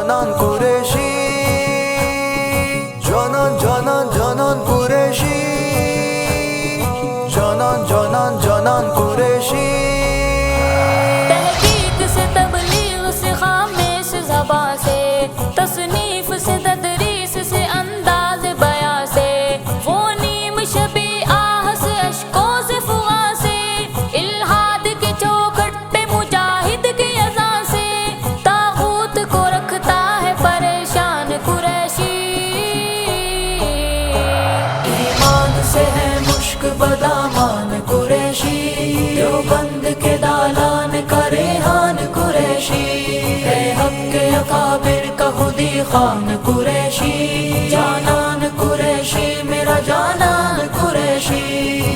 جانان قریشی، جانان جانان جانان قریشی، جانان جانان جانان قریشی۔ تحقیق سے تبلیغ سے خاموش زباں سے، تصنیف سے تدریس سے انداز بیاں سے، وہ نیم شبی آہ سے اشکوں سے فغاں سے، الہاد کے چوکھٹ پہ مجاہد کی اذان سے، طاغوت کو رکھتا ہے پریشان قریشی۔ ایمان سے ہے مشک بدامان قریشی، دیوبند کے دالان کا ریحان قریشی، ہے حق کے اکابر کا خودی خان قریشی، جانان قریشی میرا جانان قریشی۔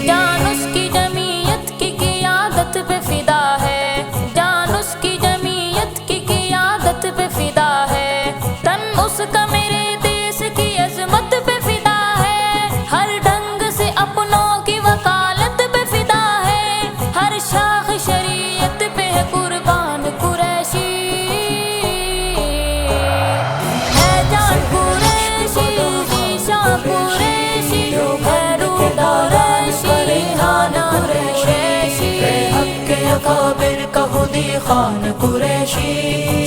جان اس کی جمعیت کی قیادت پہ فدا ہے، جان اس کی جمعیت کی قیادت پہ فدا ہے، تن اس کا میرے دیس کی عظمت پہ فدا ہے، ہر ڈنگ سے اپنوں کی وکالت پہ فدا ہے، ہر شاخ شریعت پہ ہے قربان قریشی۔ ہے جان قریشی، ذیشان قریشی، ہے روح قریشی، ریحانہ قریشی، ہے حق کے اکابر کا خودی خان قریشی،